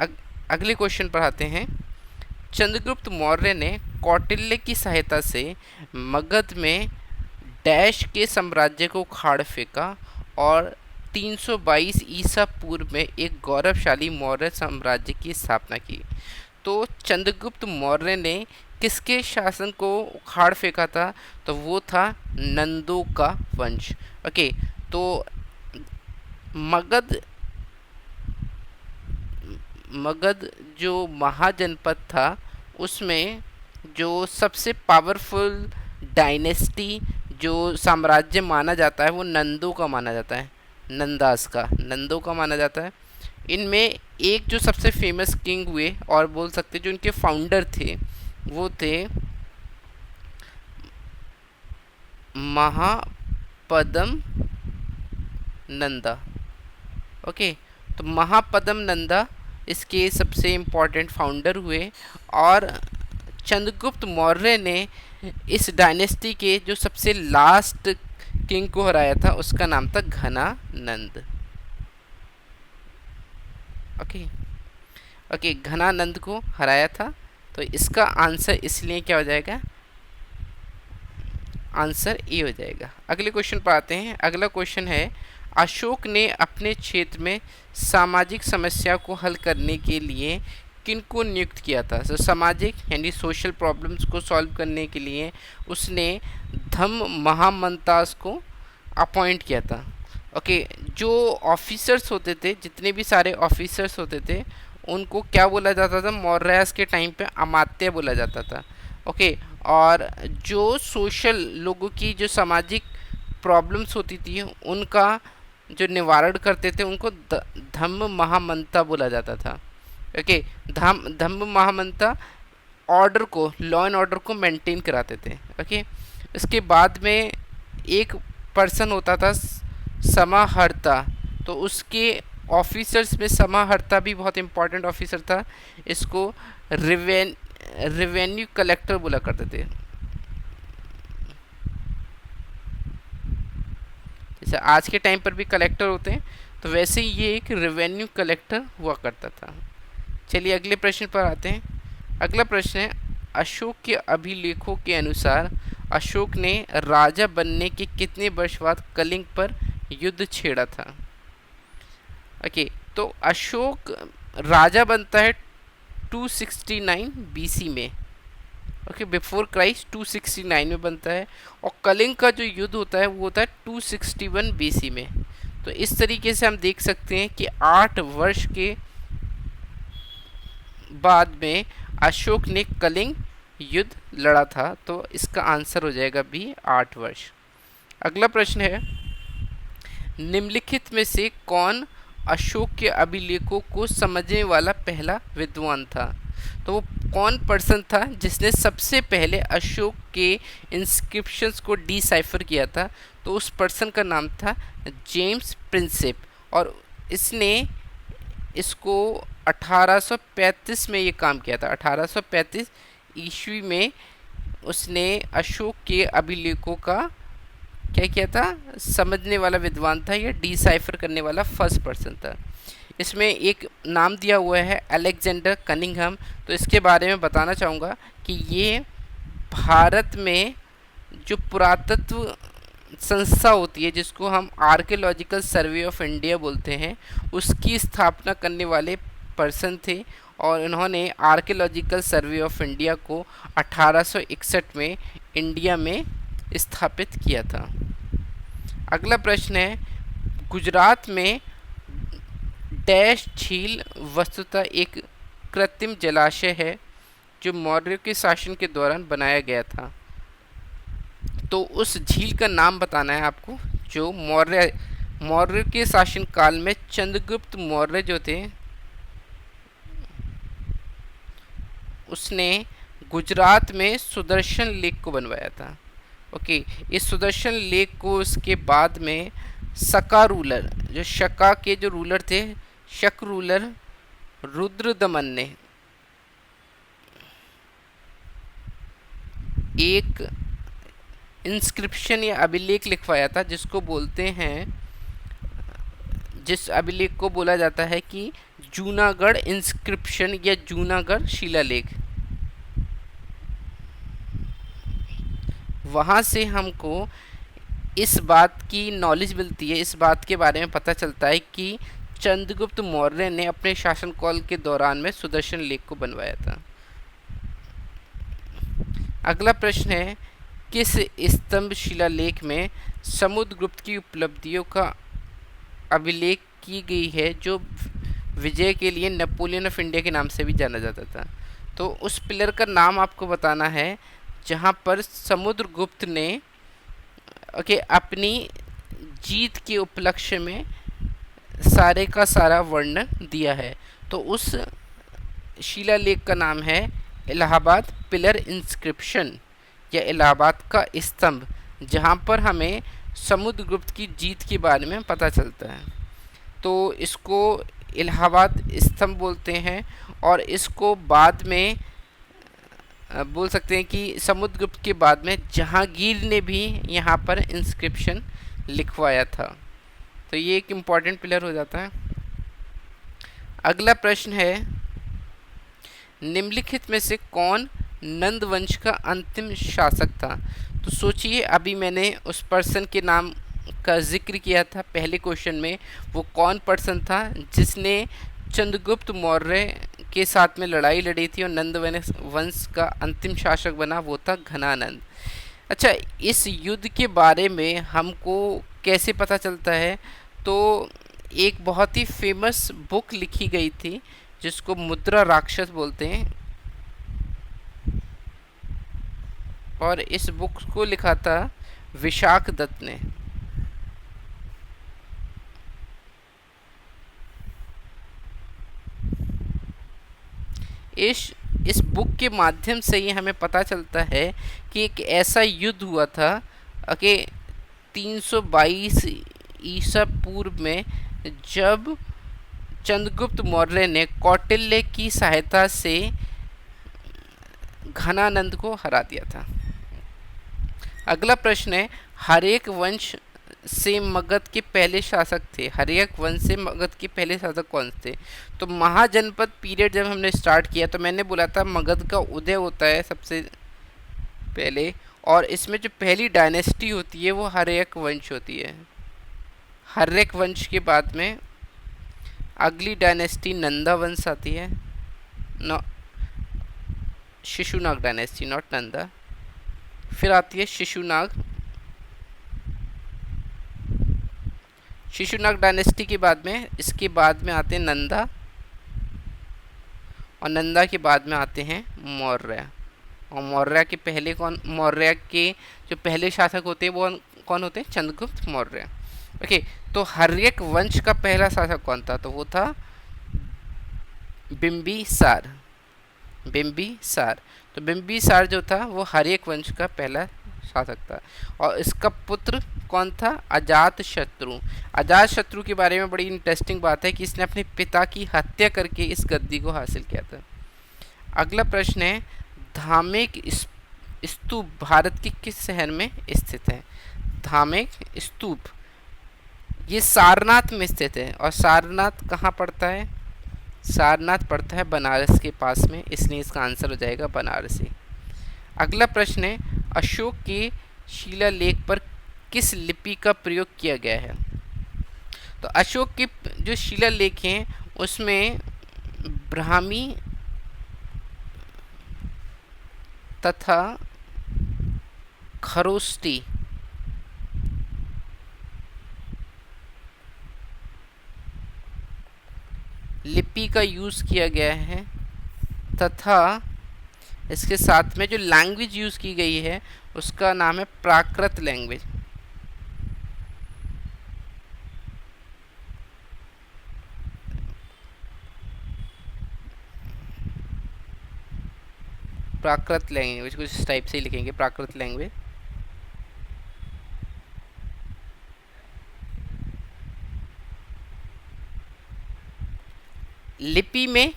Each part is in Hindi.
अगले क्वेश्चन पर आते हैं। चंद्रगुप्त मौर्य ने कौटिल्य की सहायता से मगध में डैश के साम्राज्य को उखाड़ फेंका और 322 ईसा पूर्व में एक गौरवशाली मौर्य साम्राज्य की स्थापना की। तो चंद्रगुप्त मौर्य ने किसके शासन को उखाड़ फेंका था? तो वो था नंदों का वंश। ओके, तो मगध मगध जो महाजनपद था उसमें जो सबसे पावरफुल डायनेस्टी जो साम्राज्य माना जाता है वो नंदों का माना जाता है, नंदों का माना जाता है। इनमें एक जो सबसे फेमस किंग हुए और बोल सकते जो इनके फाउंडर थे वो थे महापदम नंदा। ओके, तो महापदम नंदा इसके सबसे इम्पोर्टेंट फाउंडर हुए और चंद्रगुप्त मौर्य ने इस डायनेस्टी के जो सबसे लास्ट किंग को हराया था उसका नाम था घनानंद। ओके, घनानंद को हराया था। तो इसका आंसर इसलिए क्या हो जाएगा? आंसर ए हो जाएगा। अगले क्वेश्चन पर आते हैं। अगला क्वेश्चन है, अशोक ने अपने क्षेत्र में सामाजिक समस्या को हल करने के लिए किनको नियुक्त किया था? तो सामाजिक यानी सोशल प्रॉब्लम्स को सॉल्व करने के लिए उसने धम्म महामंतास को अपॉइंट किया था। ओके, जो ऑफिसर्स होते थे, जितने भी सारे ऑफिसर्स होते थे उनको क्या बोला जाता था? मौर्यस के टाइम पे अमात्य बोला जाता था। ओके, और जो सोशल लोगों की जो सामाजिक प्रॉब्लम्स होती थी उनका जो निवारण करते थे उनको धम्म महामंता बोला जाता था। ओके, धम्म महामंता ऑर्डर को, लॉ एंड ऑर्डर को मेंटेन कराते थे। ओके, इसके बाद में एक पर्सन होता था समाहर्ता, तो उसके ऑफिसर्स में समाहर्ता भी बहुत इंपॉर्टेंट ऑफिसर था। इसको रेवेन्यू कलेक्टर बोला करते थे। जैसे आज के टाइम पर भी कलेक्टर होते हैं तो वैसे ही ये एक रेवेन्यू कलेक्टर हुआ करता था। चलिए अगले प्रश्न पर आते हैं। अगला प्रश्न है, अशोक के अभिलेखों के अनुसार अशोक ने राजा बनने के कितने वर्ष बाद कलिंग पर युद्ध छेड़ा था? ओके, तो अशोक राजा बनता है 269 बीसी में। ओके, बिफोर क्राइस्ट 269 में बनता है और कलिंग का जो युद्ध होता है वो होता है 261 बीसी में। तो इस तरीके से हम देख सकते हैं कि 8 वर्ष के बाद में अशोक ने कलिंग युद्ध लड़ा था। तो इसका आंसर हो जाएगा बी, 8 वर्ष। अगला प्रश्न है, निम्नलिखित में से कौन अशोक के अभिलेखों को समझने वाला पहला विद्वान था? तो वो कौन पर्सन था जिसने सबसे पहले अशोक के इंस्क्रिप्शंस को डिसाइफर किया था? तो उस पर्सन का नाम था जेम्स प्रिंसेप और इसने इसको 1835 में ये काम किया था। 1835 ईस्वी में उसने अशोक के अभिलेखों का क्या किया था? समझने वाला विद्वान था, या डिसाइफर करने वाला फर्स्ट पर्सन था। इसमें एक नाम दिया हुआ है अलेक्जेंडर कनिंघम। तो इसके बारे में बताना चाहूँगा कि ये भारत में जो पुरातत्व संस्था होती है जिसको हम आर्कियोलॉजिकल सर्वे ऑफ इंडिया बोलते हैं उसकी स्थापना करने वाले पर्सन थे और इन्होंने आर्कियोलॉजिकल सर्वे ऑफ इंडिया को 1861 में इंडिया में स्थापित किया था। अगला प्रश्न है, गुजरात में डैश झील वस्तुतः एक कृत्रिम जलाशय है जो मौर्य के शासन के दौरान बनाया गया था। तो उस झील का नाम बताना है आपको जो मौर्य के शासन काल में चंद्रगुप्त मौर्य जो थे उसने गुजरात में सुदर्शन लेक को बनवाया था। ओके, इस सुदर्शन लेक को उसके बाद में शका रूलर, जो शका के जो रूलर थे, शक रूलर रुद्रदमन ने एक इंस्क्रिप्शन या अभिलेख लिखवाया था जिसको बोलते हैं, जिस अभिलेख को बोला जाता है कि जूनागढ़ इंस्क्रिप्शन या जूनागढ़ शिलालेख। वहाँ से हमको इस बात की नॉलेज मिलती है, इस बात के बारे में पता चलता है कि चंद्रगुप्त मौर्य ने अपने शासनकाल के दौरान में सुदर्शन लेख को बनवाया था। अगला प्रश्न है, किस स्तंभ शिलालेख में समुद्रगुप्त की उपलब्धियों का अभिलेख की गई है, जो विजय के लिए नेपोलियन ऑफ इंडिया के नाम से भी जाना जाता था? तो उस पिलर का नाम आपको बताना है जहाँ पर समुद्रगुप्त ने अपनी जीत के उपलक्ष्य में सारे का सारा वर्णन दिया है। तो उस शिलालेख का नाम है इलाहाबाद पिलर इंस्क्रिप्शन या इलाहाबाद का स्तंभ, जहाँ पर हमें समुद्रगुप्त की जीत के बारे में पता चलता है। तो इसको इलाहाबाद स्तंभ बोलते हैं और इसको बाद में बोल सकते हैं कि समुद्रगुप्त के बाद में जहांगीर ने भी यहाँ पर इंस्क्रिप्शन लिखवाया था। तो ये एक इम्पॉर्टेंट पिलर हो जाता है। अगला प्रश्न है, निम्नलिखित में से कौन नंद वंश का अंतिम शासक था? तो सोचिए, अभी मैंने उस पर्सन के नाम का जिक्र किया था पहले क्वेश्चन में। वो कौन पर्सन था जिसने चंद्रगुप्त मौर्य के साथ में लड़ाई लड़ी थी और नंद वंश का अंतिम शासक बना? वो था घनानंद। अच्छा, इस युद्ध के बारे में हमको कैसे पता चलता है? तो एक बहुत ही फेमस बुक लिखी गई थी जिसको मुद्रा राक्षस बोलते हैं, और इस बुक को लिखा था विशाख दत्त ने। इस बुक के माध्यम से ही हमें पता चलता है कि एक ऐसा युद्ध हुआ था कि 322 ईसा पूर्व में, जब चंद्रगुप्त मौर्य ने कौटिल्य की सहायता से घनानंद को हरा दिया था। अगला प्रश्न है, हर्यक वंश से मगध के पहले शासक थे। हर्यक वंश से मगध के पहले शासक कौन थे? तो महाजनपद पीरियड जब हमने स्टार्ट किया तो मैंने बोला था मगध का उदय होता है सबसे पहले, और इसमें जो पहली डायनेस्टी होती है वो हर्यक वंश होती है। हर्यक वंश के बाद में अगली डायनेस्टी नंदा वंश आती है, शिशुनाग डायनेस्टी, नॉट नंदा। फिर आती है शिशुनाग। शिशुनाग डायनेस्टी के बाद में, इसके बाद में आते हैं नंदा, और नंदा के बाद में आते हैं मौर्य। और मौर्य के पहले मौर्य के जो पहले शासक होते हैं वो कौन होते हैं? चंद्रगुप्त मौर्य। ओके, तो हर्यक वंश का पहला शासक कौन था? तो वो था बिंबिसार। तो बिंबिसार जो था वो हर्यक वंश का पहला शासक था, और इसका पुत्र कौन था? अजातशत्रु। अजातशत्रु के बारे में बड़ी इंटरेस्टिंग बात है कि इसने अपने पिता की हत्या करके इस गद्दी को हासिल किया था। अगला प्रश्न है, धामेक स्तूप भारत के किस शहर में स्थित है? धामेक स्तूप ये सारनाथ में स्थित है, और सारनाथ कहाँ पड़ता है? सारनाथ पड़ता है बनारस के पास में, इसलिए इसका आंसर हो जाएगा बनारसी। अगला प्रश्न है, अशोक के शिलालेख पर किस लिपि का प्रयोग किया गया है? तो अशोक के जो शिलालेख हैं उसमें ब्राह्मी तथा खरोष्टी लिपि का यूज़ किया गया है, तथा इसके साथ में जो लैंग्वेज यूज़ की गई है उसका नाम है प्राकृत लैंग्वेज। प्राकृत लैंग्वेज कुछ इस टाइप से ही लिखेंगे, प्राकृत लैंग्वेज। लिपि में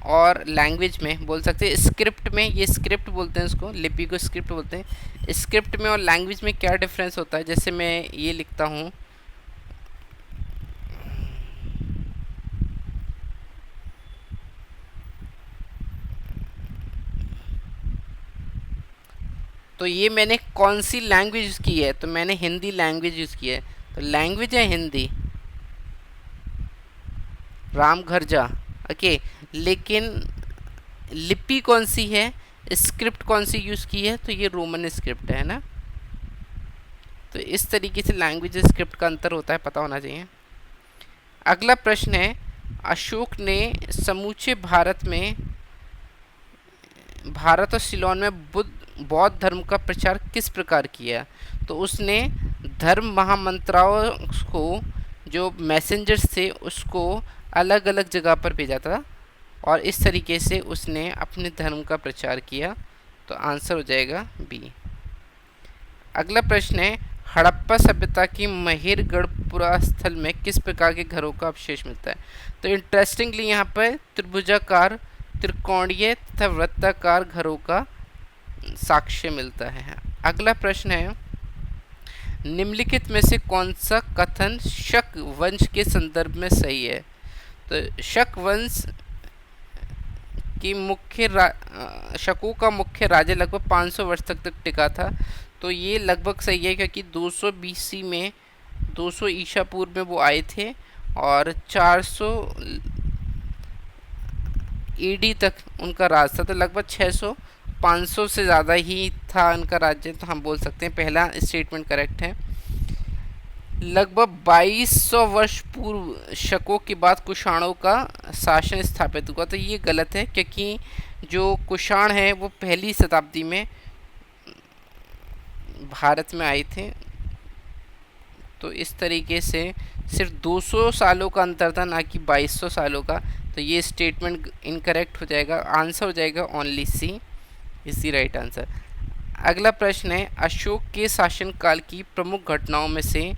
और लैंग्वेज में बोल सकते हैं, स्क्रिप्ट में, ये स्क्रिप्ट बोलते हैं इसको, लिपि को स्क्रिप्ट बोलते हैं। स्क्रिप्ट में और लैंग्वेज में क्या डिफरेंस होता है? जैसे मैं ये लिखता हूँ तो ये मैंने कौन सी लैंग्वेज यूज़ की है, तो मैंने हिंदी लैंग्वेज यूज़ की है। तो लैंग्वेज है हिंदी, राम घर जा। ओके, लेकिन लिपि कौन सी है, स्क्रिप्ट कौन सी यूज़ की है, तो ये रोमन स्क्रिप्ट है ना। तो इस तरीके से लैंग्वेज स्क्रिप्ट का अंतर होता है, पता होना चाहिए। अगला प्रश्न है, अशोक ने समूचे भारत और सिलोन में बौद्ध धर्म का प्रचार किस प्रकार किया। तो उसने धर्म महामंत्राओं को, जो मैसेंजर्स थे, उसको अलग अलग जगह पर भेजा था और इस तरीके से उसने अपने धर्म का प्रचार किया। तो आंसर हो जाएगा बी। अगला प्रश्न है, हड़प्पा सभ्यता की महेरगढ़पुरा स्थल में किस प्रकार के घरों का अवशेष मिलता है। तो इंटरेस्टिंगली यहाँ पर त्रिभुजाकार, त्रिकोणीय तथा वृत्ताकार घरों का साक्ष्य मिलता है। अगला प्रश्न है, निम्नलिखित में से कौन सा कथन शक वंश के संदर्भ में सही है। तो शक वंश की शकों का मुख्य राज्य लगभग 500 वर्ष तक टिका था। तो ये लगभग सही है, क्योंकि 200 BC में, 200 ईसा पूर्व में वो आए थे और 400 AD तक उनका राज था। तो लगभग 600 500 से ज़्यादा ही था उनका राज्य। तो हम बोल सकते हैं पहला स्टेटमेंट करेक्ट है। लगभग 2200 वर्ष पूर्व शकों के बाद कुषाणों का शासन स्थापित हुआ। तो ये गलत है, क्योंकि जो कुषाण है वो पहली शताब्दी में भारत में आए थे। तो इस तरीके से सिर्फ 200 सालों का अंतर था, ना कि 2200 सालों का। तो ये स्टेटमेंट इनकरेक्ट हो जाएगा। आंसर हो जाएगा only C is the right answer. अगला प्रश्न है, अशोक के शासनकाल की प्रमुख घटनाओं में से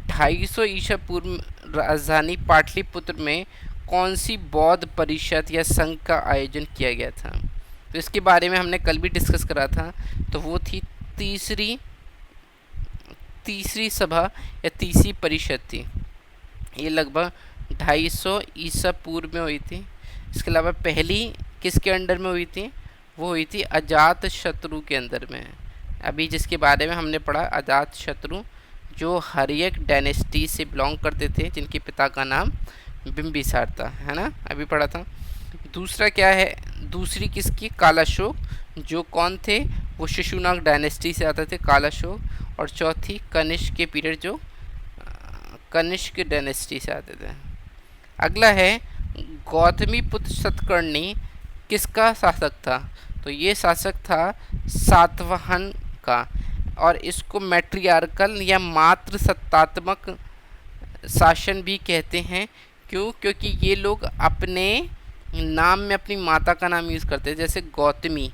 250 ईसा पूर्व राजधानी पाटलिपुत्र में कौन सी बौद्ध परिषद या संघ का आयोजन किया गया था। तो इसके बारे में हमने कल भी डिस्कस करा था। तो वो थी तीसरी सभा या तीसरी परिषद थी। ये लगभग 250 ईसा पूर्व में हुई थी। इसके अलावा पहली किसके अंडर में हुई थी, वो हुई थी अजात शत्रु के अंदर में। अभी जिसके बारे में हमने पढ़ा, अजात शत्रु जो हर्यक डायनेस्टी से बिलोंग करते थे, जिनके पिता का नाम बिंबिसार था, है ना, अभी पढ़ा था। दूसरा क्या है, दूसरी किसकी, कालाशोक, जो कौन थे, वो शिशुनाग डायनेस्टी से आते थे कालाशोक। और चौथी कनिष्क के पीरियड, जो कनिष्क डायनेस्टी से आते थे। अगला है, गौतमी पुत्र सतकर्णी किसका शासक था। तो ये शासक था सातवाहन का, और इसको मैट्रियार्कल या मातृ सत्तात्मक शासन भी कहते हैं। क्यों, क्योंकि ये लोग अपने नाम में अपनी माता का नाम यूज़ करते हैं। जैसे गौतमी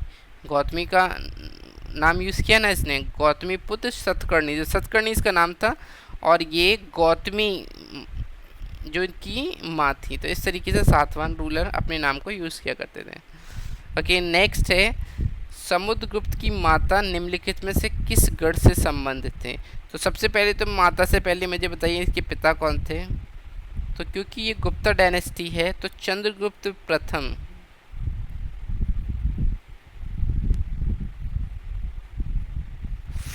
का नाम यूज़ किया ना इसने, गौतमी पुत्र सतकर्णी, जो सतकर्णी इसका नाम था, और ये गौतमी जो इनकी माँ थी। तो इस तरीके से सातवाहन रूलर अपने नाम को यूज़ किया करते थे। ओके, नेक्स्ट है, समुद्रगुप्त की माता निम्नलिखित में से किस गढ़ से संबंधित थे। तो सबसे पहले तो माता से पहले मुझे बताइए इसके पिता कौन थे। तो क्योंकि ये गुप्ता डायनेस्टी है, तो चंद्रगुप्त प्रथम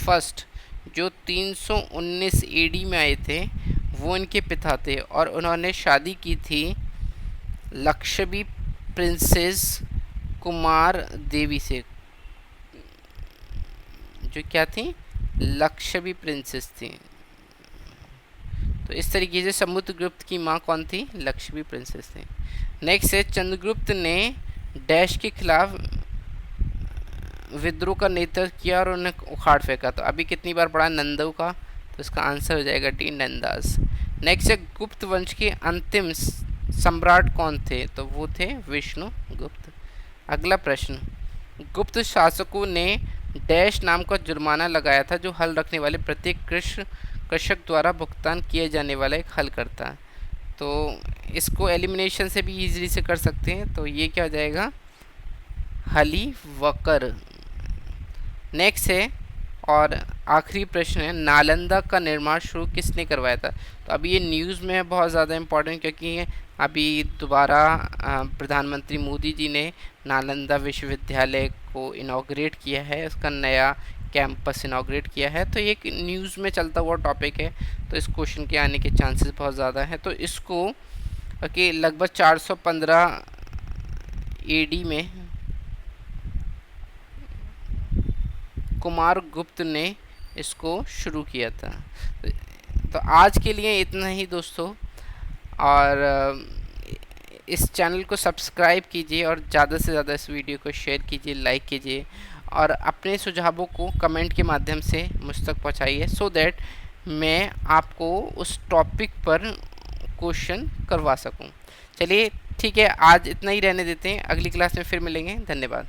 फर्स्ट, जो 319 AD में आए थे, वो इनके पिता थे। और उन्होंने शादी की थी लक्षवी प्रिंसेस कुमार देवी से, जो क्या थी, लक्षवी प्रिंसेस थी। तो इस तरीके से समुद्रगुप्त की माँ कौन थी, लक्षवी प्रिंसेस थी। नेक्स्ट है, चंद्रगुप्त ने डैश के खिलाफ विद्रोह का नेतृत्व किया और उन्हें उखाड़ फेंका। तो अभी कितनी बार पढ़ा, नंदू का। तो इसका आंसर हो जाएगा डी, नंदास। नेक्स्ट है, गुप्त वंश के अंतिम सम्राट कौन थे। तो वो थे विष्णुगुप्त। अगला प्रश्न, गुप्त शासकों ने डैश नाम का जुर्माना लगाया था, जो हल रखने वाले प्रत्येक कृषक द्वारा भुगतान किए जाने वाला एक हल करता। तो इसको एलिमिनेशन से भी इजीली से कर सकते हैं। तो ये क्या हो जाएगा, हली वकर। नेक्स्ट है, और आखिरी प्रश्न है, नालंदा का निर्माण शुरू किसने करवाया था। तो अभी ये न्यूज़ में है, बहुत ज़्यादा इम्पोर्टेंट, क्योंकि अभी दोबारा प्रधानमंत्री मोदी जी ने नालंदा विश्वविद्यालय को इनॉग्रेट किया है। उसका नया कैंपस इनॉग्रेट किया है। तो ये एक न्यूज़ में चलता हुआ टॉपिक है, तो इस क्वेश्चन के आने के चांसेस बहुत ज़्यादा हैं। तो इसको कि लगभग 415 एडी में कुमार गुप्त ने इसको शुरू किया था। तो आज के लिए इतना ही दोस्तों, और इस चैनल को सब्सक्राइब कीजिए और ज़्यादा से ज़्यादा इस वीडियो को शेयर कीजिए, लाइक कीजिए और अपने सुझावों को कमेंट के माध्यम से मुझ तक पहुँचाइए, सो दैट मैं आपको उस टॉपिक पर क्वेश्चन करवा सकूं। चलिए ठीक है, आज इतना ही रहने देते हैं, अगली क्लास में फिर मिलेंगे। धन्यवाद।